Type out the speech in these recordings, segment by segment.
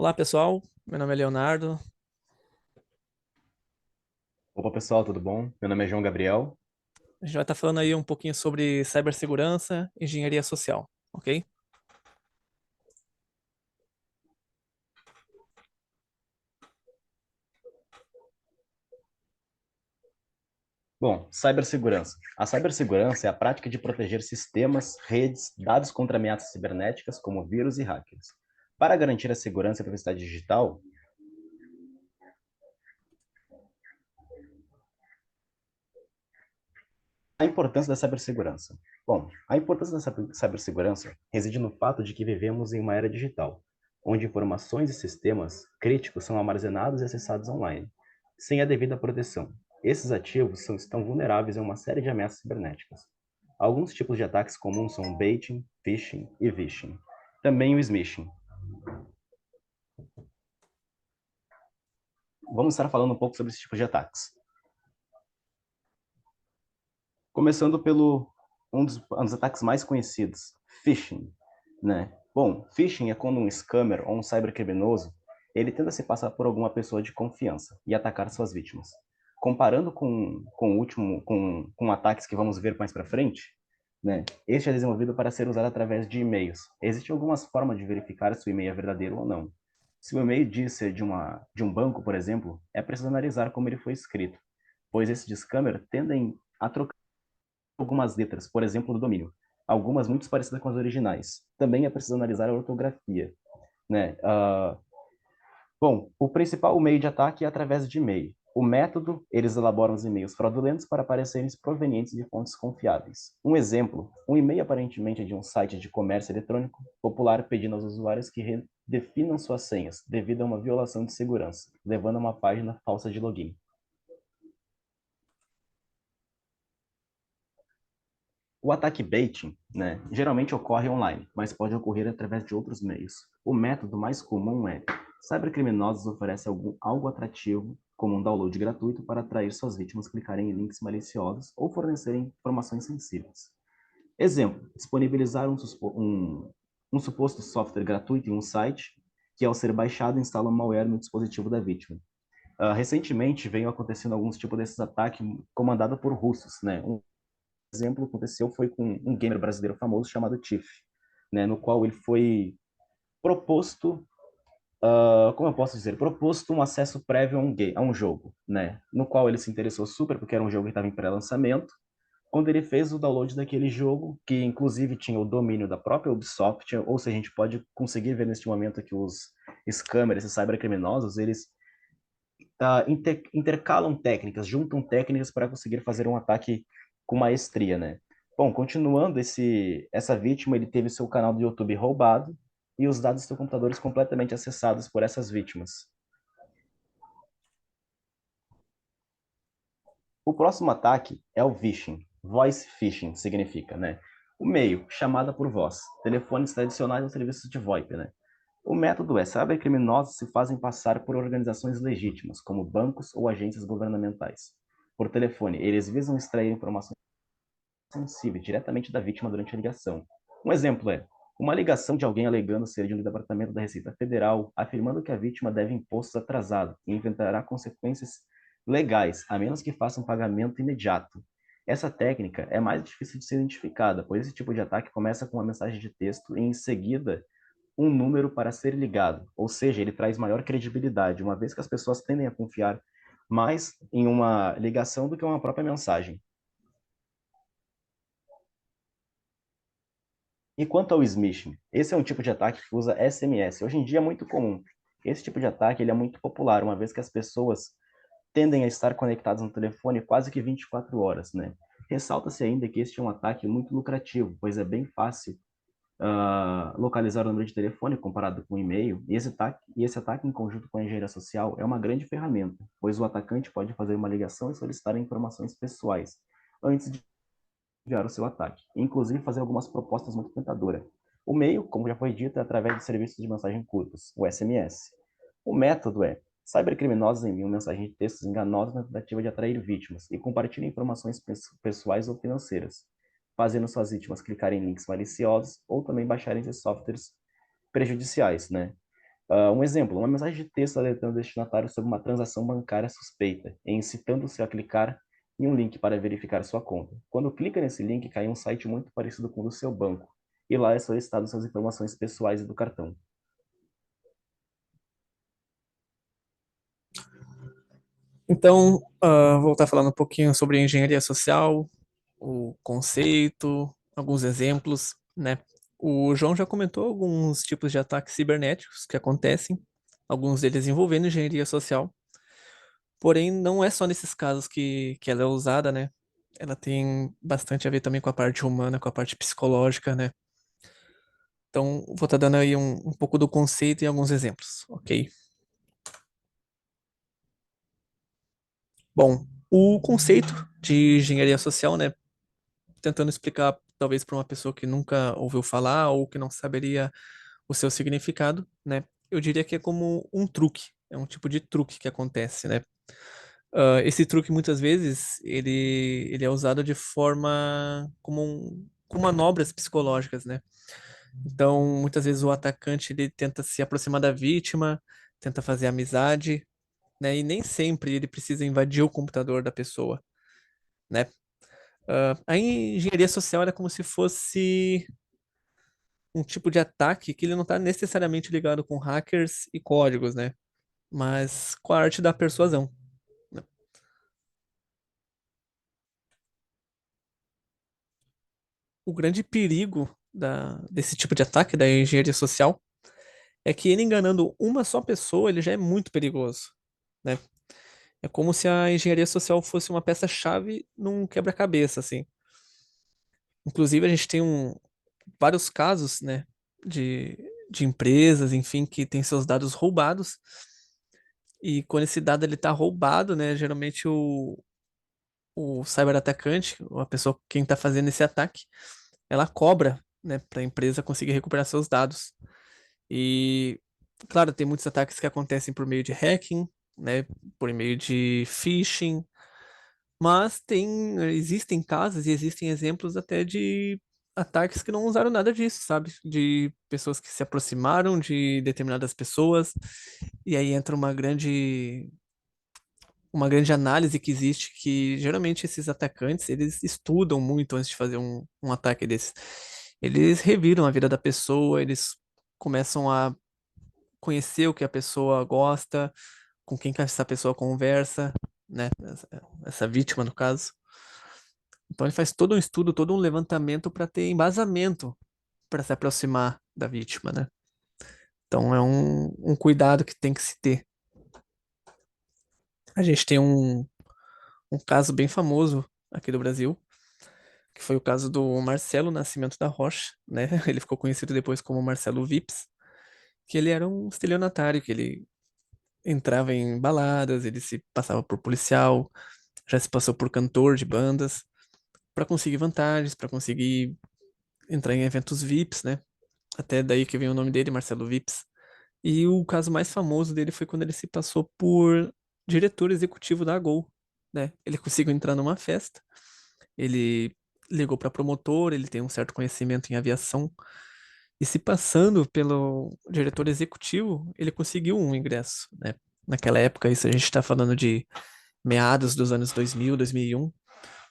Olá, pessoal. Meu nome é Leonardo. Opa, pessoal, tudo bom? Meu nome é João Gabriel. A gente vai estar falando aí um pouquinho sobre cibersegurança e engenharia social, ok? Bom, cibersegurança. A cibersegurança é a prática de proteger sistemas, redes, dados contra ameaças cibernéticas, como vírus e hackers. Para garantir a segurança e a privacidade digital, a importância da cibersegurança. Bom, a importância da cibersegurança reside no fato de que vivemos em uma era digital, onde informações e sistemas críticos são armazenados e acessados online, sem a devida proteção. Esses ativos estão vulneráveis a uma série de ameaças cibernéticas. Alguns tipos de ataques comuns são baiting, phishing e vishing. Também o smishing. Vamos estar falando um pouco sobre esses tipos de ataques. Começando pelo um dos ataques mais conhecidos, phishing, né? Bom, phishing é quando um scammer ou um cybercriminoso, ele tenta se passar por alguma pessoa de confiança e atacar suas vítimas. Comparando com o último, com ataques que vamos ver mais para frente, né? Este é desenvolvido para ser usado através de e-mails. Existem algumas formas de verificar se o e-mail é verdadeiro ou não. Se o e-mail diz ser de um banco, por exemplo, é preciso analisar como ele foi escrito, pois esses de scammer tendem a trocar algumas letras, por exemplo, do domínio, algumas muito parecidas com as originais. Também é preciso analisar a ortografia, né? Bom, o principal meio de ataque é através de e-mail. O método, eles elaboram os e-mails fraudulentos para parecerem provenientes de fontes confiáveis. Um exemplo, um e-mail aparentemente de um site de comércio eletrônico popular pedindo aos usuários que redefinam suas senhas devido a uma violação de segurança, levando a uma página falsa de login. O ataque baiting, né, geralmente ocorre online, mas pode ocorrer através de outros meios. O método mais comum é: cybercriminosos oferecem algo atrativo, como um download gratuito, para atrair suas vítimas a clicarem em links maliciosos ou fornecerem informações sensíveis. Exemplo: disponibilizar um suposto software gratuito em um site, que ao ser baixado instala um malware no dispositivo da vítima. Recentemente, veio acontecendo alguns tipos desses ataques comandados por russos, né? Exemplo aconteceu foi com um gamer brasileiro famoso chamado Tiff, né, no qual ele foi proposto, como eu posso dizer, proposto um acesso prévio a um jogo, né, no qual ele se interessou super porque era um jogo que estava em pré-lançamento. Quando ele fez o download daquele jogo, que inclusive tinha o domínio da própria Ubisoft, ou seja, a gente pode conseguir ver neste momento que os scammers, esses cybercriminosos, eles intercalam técnicas, juntam técnicas para conseguir fazer um ataque com maestria, né? Bom, continuando, essa vítima, ele teve seu canal do YouTube roubado e os dados dos seus computadores completamente acessados por essas vítimas. O próximo ataque é o phishing. Voice phishing significa, né? O meio, chamada por voz. Telefones tradicionais ou serviços de VoIP, né? O método é: cybercriminosos se fazem passar por organizações legítimas, como bancos ou agências governamentais. Por telefone, eles visam extrair informações sensíveis diretamente da vítima durante a ligação. Um exemplo é uma ligação de alguém alegando ser de um departamento da Receita Federal, afirmando que a vítima deve impostos atrasados e enfrentará consequências legais, a menos que faça um pagamento imediato. Essa técnica é mais difícil de ser identificada, pois esse tipo de ataque começa com uma mensagem de texto e, em seguida, um número para ser ligado, ou seja, ele traz maior credibilidade, uma vez que as pessoas tendem a confiar mais em uma ligação do que uma própria mensagem. E quanto ao smishing, esse é um tipo de ataque que usa SMS. Hoje em dia é muito comum. Esse tipo de ataque ele é muito popular, uma vez que as pessoas tendem a estar conectadas no telefone quase que 24 horas, né? Ressalta-se ainda que este é um ataque muito lucrativo, pois é bem fácil localizar o número de telefone comparado com o e-mail, e esse ataque em conjunto com a engenharia social é uma grande ferramenta, pois o atacante pode fazer uma ligação e solicitar informações pessoais antes de enviar o seu ataque, e inclusive fazer algumas propostas muito tentadoras. O meio, como já foi dito, é através de serviços de mensagem curtos, o SMS. O método é: cybercriminosos enviam mensagens de textos enganosas na tentativa de atrair vítimas e compartilham informações pessoais ou financeiras, fazendo suas vítimas clicarem em links maliciosos ou também baixarem esses softwares prejudiciais, né? Um exemplo, uma mensagem de texto alertando o destinatário sobre uma transação bancária suspeita e incitando-se a clicar em um link para verificar sua conta. Quando clica nesse link, cai em um site muito parecido com o do seu banco, e lá é solicitado suas informações pessoais e do cartão. Então, voltar falando um pouquinho sobre engenharia social, o conceito, alguns exemplos, né? O João já comentou alguns tipos de ataques cibernéticos que acontecem, alguns deles envolvendo engenharia social, porém não é só nesses casos que ela é usada, né? Ela tem bastante a ver também com a parte humana, com a parte psicológica, né? Então, vou estar dando aí um pouco do conceito e alguns exemplos, ok? Bom, o conceito de engenharia social, né? Tentando explicar talvez para uma pessoa que nunca ouviu falar ou que não saberia o seu significado, né? Eu diria que é como um truque, é um tipo de truque que acontece, né? Esse truque muitas vezes ele é usado de forma como com manobras psicológicas, né? Então, muitas vezes o atacante ele tenta se aproximar da vítima, tenta fazer amizade, né? E nem sempre ele precisa invadir o computador da pessoa, né? A engenharia social era como se fosse um tipo de ataque que ele não está necessariamente ligado com hackers e códigos, né? Mas com a arte da persuasão, né? O grande perigo desse tipo de ataque da engenharia social é que ele enganando uma só pessoa, ele já é muito perigoso, né? É como se a engenharia social fosse uma peça-chave num quebra-cabeça, assim. Inclusive, a gente tem vários casos, né, de, de empresas, enfim, que têm seus dados roubados. E quando esse dado ele tá roubado, né, geralmente o cyberatacante, ou a pessoa quem está fazendo esse ataque, ela cobra, né, para a empresa conseguir recuperar seus dados. E, claro, tem muitos ataques que acontecem por meio de hacking, né, por meio de phishing, mas existem casos e existem exemplos até de ataques que não usaram nada disso, sabe? De pessoas que se aproximaram de determinadas pessoas, e aí entra uma grande análise que existe, que geralmente esses atacantes, eles estudam muito antes de fazer um ataque desse. Eles reviram a vida da pessoa, eles começam a conhecer o que a pessoa gosta, com quem que essa pessoa conversa, né? Essa vítima, no caso. Então ele faz todo um estudo, todo um levantamento para ter embasamento para se aproximar da vítima, né? Então é um cuidado que tem que se ter. A gente tem um caso bem famoso aqui do Brasil, que foi o caso do Marcelo Nascimento da Rocha, né? Ele ficou conhecido depois como Marcelo Vips, que ele era um estelionatário, que ele entrava em baladas, ele se passava por policial, já se passou por cantor de bandas, para conseguir vantagens, para conseguir entrar em eventos VIPs, né? Até daí que vem o nome dele, Marcelo Vips. E o caso mais famoso dele foi quando ele se passou por diretor executivo da Gol, né? Ele conseguiu entrar numa festa, ele ligou para promotor, ele tem um certo conhecimento em aviação, e se passando pelo diretor executivo, ele conseguiu um ingresso, né? Naquela época, isso a gente está falando de meados dos anos 2000, 2001,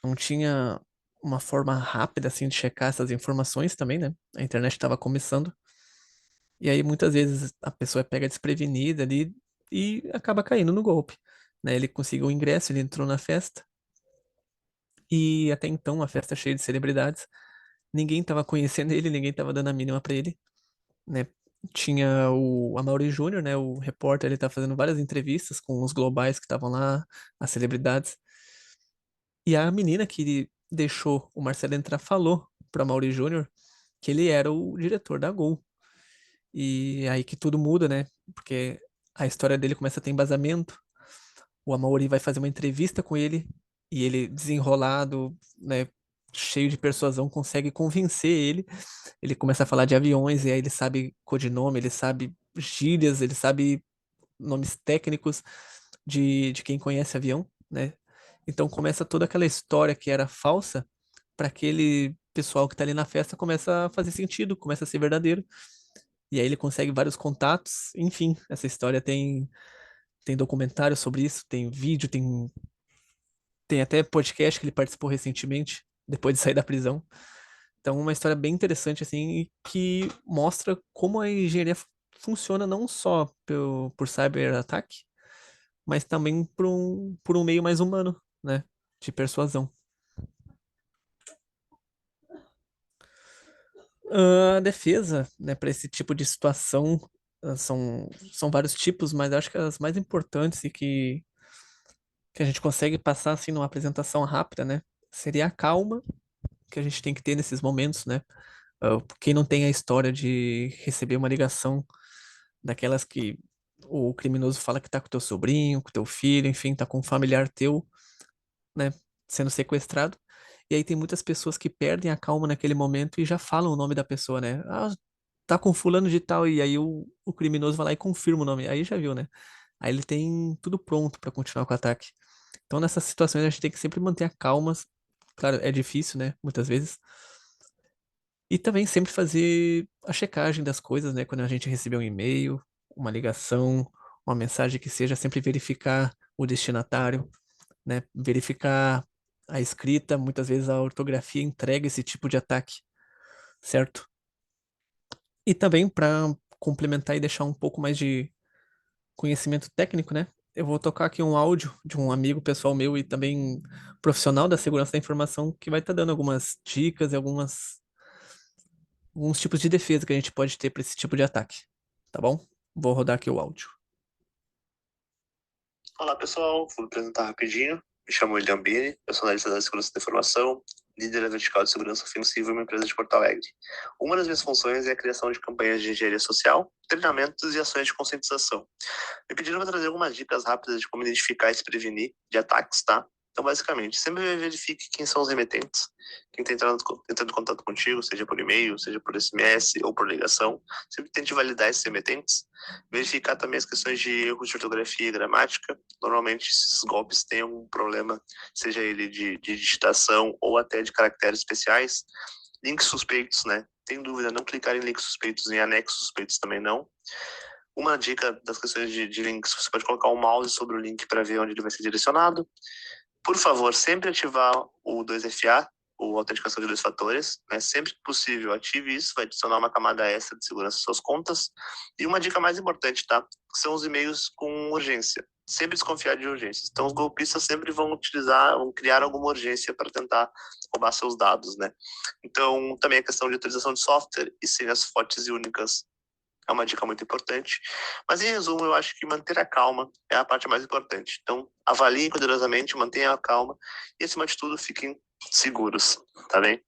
não tinha uma forma rápida assim de checar essas informações também, né? A internet estava começando. E aí muitas vezes a pessoa é pega desprevenida ali e acaba caindo no golpe, né? Ele conseguiu o ingresso, ele entrou na festa e até então a festa cheia de celebridades, ninguém estava conhecendo ele, ninguém estava dando a mínima para ele, né? Tinha o Amaury Júnior, né? O repórter, ele tá fazendo várias entrevistas com os globais que estavam lá, as celebridades. E a menina que deixou o Marcelo entrar falou para Amaury Júnior que ele era o diretor da Gol. E aí que tudo muda, né? Porque a história dele começa a ter embasamento. O Amaury vai fazer uma entrevista com ele e ele, desenrolado, né, cheio de persuasão, consegue convencer ele. Ele começa a falar de aviões e aí ele sabe codinome, ele sabe gírias, ele sabe nomes técnicos de quem conhece avião, né? Então começa toda aquela história que era falsa para aquele pessoal que tá ali na festa começa a fazer sentido, começa a ser verdadeiro. E aí ele consegue vários contatos. Enfim, essa história tem documentário sobre isso, tem vídeo, tem até podcast que ele participou recentemente, depois de sair da prisão. Então, uma história bem interessante, assim, e que mostra como a engenharia funciona não só por cyber-ataque, mas também por um meio mais humano, né? De persuasão. A defesa, né, para esse tipo de situação, são vários tipos, mas acho que as mais importantes e que a gente consegue passar, assim, numa apresentação rápida, né? Seria a calma que a gente tem que ter nesses momentos, né? Quem não tem a história de receber uma ligação daquelas que o criminoso fala que tá com teu sobrinho, com teu filho, enfim, tá com um familiar teu, né, sendo sequestrado. E aí tem muitas pessoas que perdem a calma naquele momento e já falam o nome da pessoa, né? Ah, tá com fulano de tal, e aí o criminoso vai lá e confirma o nome. Aí já viu, né? Aí ele tem tudo pronto pra continuar com o ataque. Então nessas situações a gente tem que sempre manter a calma. Claro, é difícil, né? Muitas vezes. E também sempre fazer a checagem das coisas, né? Quando a gente receber um e-mail, uma ligação, uma mensagem que seja, sempre verificar o destinatário, né? Verificar a escrita, muitas vezes a ortografia entrega esse tipo de ataque, certo? E também para complementar e deixar um pouco mais de conhecimento técnico, né? Eu vou tocar aqui um áudio de um amigo pessoal meu e também profissional da segurança da informação que vai estar dando algumas dicas e alguns tipos de defesa que a gente pode ter para esse tipo de ataque, tá bom? Vou rodar aqui o áudio. Olá pessoal, vou me apresentar rapidinho. Me chamo William Bini, eu sou analista da segurança da informação, líder da vertical de segurança ofensiva em uma empresa de Porto Alegre. Uma das minhas funções é a criação de campanhas de engenharia social, treinamentos e ações de conscientização. Me pediram para trazer algumas dicas rápidas de como identificar e se prevenir de ataques, tá? Então, basicamente, sempre verifique quem são os remetentes, quem está entrando em contato contigo, seja por e-mail, seja por SMS ou por ligação. Sempre tente validar esses remetentes. Verificar também as questões de erros de ortografia e gramática. Normalmente, esses golpes têm algum problema, seja ele de digitação ou até de caracteres especiais. Links suspeitos, né? Tem dúvida, não clicar em links suspeitos, em anexos suspeitos também não. Uma dica das questões de links, você pode colocar o mouse sobre o link para ver onde ele vai ser direcionado. Por favor, sempre ativar o 2FA, ou autenticação de dois fatores, né? Sempre que possível, ative isso, vai adicionar uma camada extra de segurança às suas contas. E uma dica mais importante, tá? São os e-mails com urgência. Sempre desconfiar de urgências. Então, os golpistas sempre vão criar alguma urgência para tentar roubar seus dados, né? Então, também a questão de utilização de software e senhas fortes e únicas é uma dica muito importante. Mas, em resumo, eu acho que manter a calma é a parte mais importante. Então, avaliem cuidadosamente, mantenham a calma e, acima de tudo, fiquem seguros, tá bem?